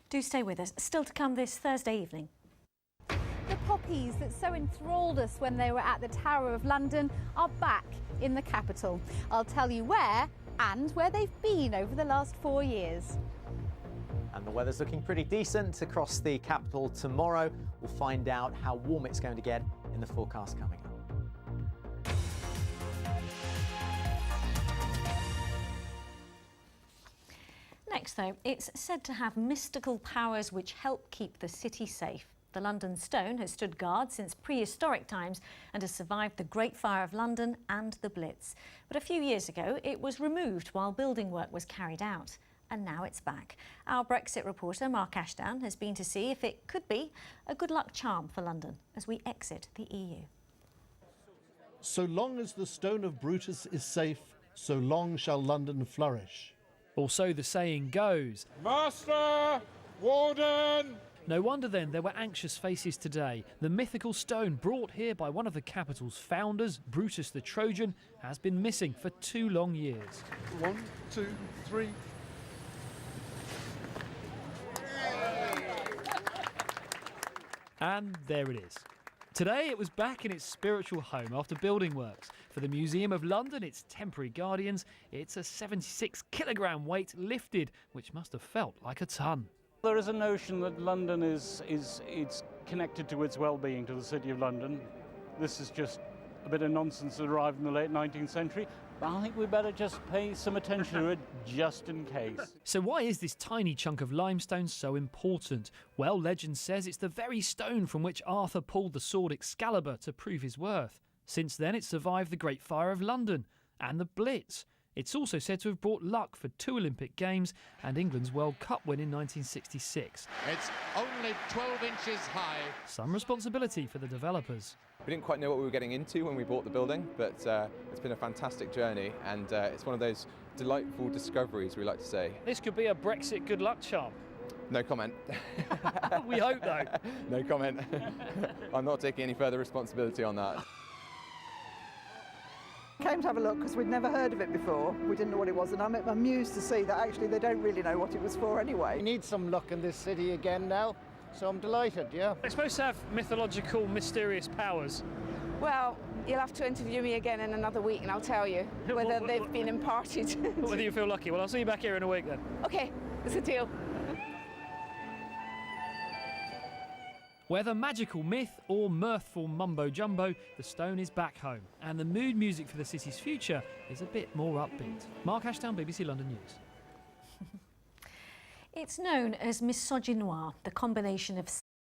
Do stay with us. Still to come this Thursday evening. The poppies that so enthralled us when they were at the Tower of London are back in the capital. I'll tell you where and where they've been over the last 4 years. And the weather's looking pretty decent across the capital tomorrow. We'll find out how warm it's going to get in the forecast coming up. Next, though, it's said to have mystical powers which help keep the city safe. The London Stone has stood guard since prehistoric times and has survived the Great Fire of London and the Blitz. But a few years ago, it was removed while building work was carried out. And now it's back. Our Brexit reporter, Mark Ashdown, has been to see if it could be a good luck charm for London as we exit the EU. So long as the stone of Brutus is safe, so long shall London flourish. Or so the saying goes. Master! Warden! No wonder then there were anxious faces today. The mythical stone brought here by one of the capital's founders, Brutus the Trojan, has been missing for 2 long years. 1, 2, 3. And there it is. Today it was back in its spiritual home after building works. For the Museum of London, its temporary guardians, it's a 76-kilogram weight lifted, which must have felt like a ton. There is a notion that London is connected to its well-being, to the City of London. This is just a bit of nonsense that arrived in the late 19th century, but I think we better just pay some attention to it just in case. So why is this tiny chunk of limestone so important? Well, legend says it's the very stone from which Arthur pulled the sword Excalibur to prove his worth. Since then, it's survived the Great Fire of London and the Blitz. It's also said to have brought luck for 2 Olympic Games and England's World Cup win in 1966. It's only 12 inches high. Some responsibility for the developers. We didn't quite know what we were getting into when we bought the building, but it's been a fantastic journey, and it's one of those delightful discoveries, we like to say. This could be a Brexit good luck charm. No comment. We hope, though. No comment. I'm not taking any further responsibility on that. Came to have a look because we'd never heard of it before. We didn't know what it was, and I'm amused to see that actually they don't really know what it was for anyway. We need some luck in this city again now, so I'm delighted, yeah. It's supposed to have mythological, mysterious powers. Well, you'll have to interview me again in another week and I'll tell you whether they've been imparted. Whether you feel lucky. Well, I'll see you back here in a week then. OK, it's a deal. Whether magical myth or mirthful mumbo-jumbo, the stone is back home, and the mood music for the city's future is a bit more upbeat. Mark Ashdown, BBC London News. It's known as misogynoir, the combination of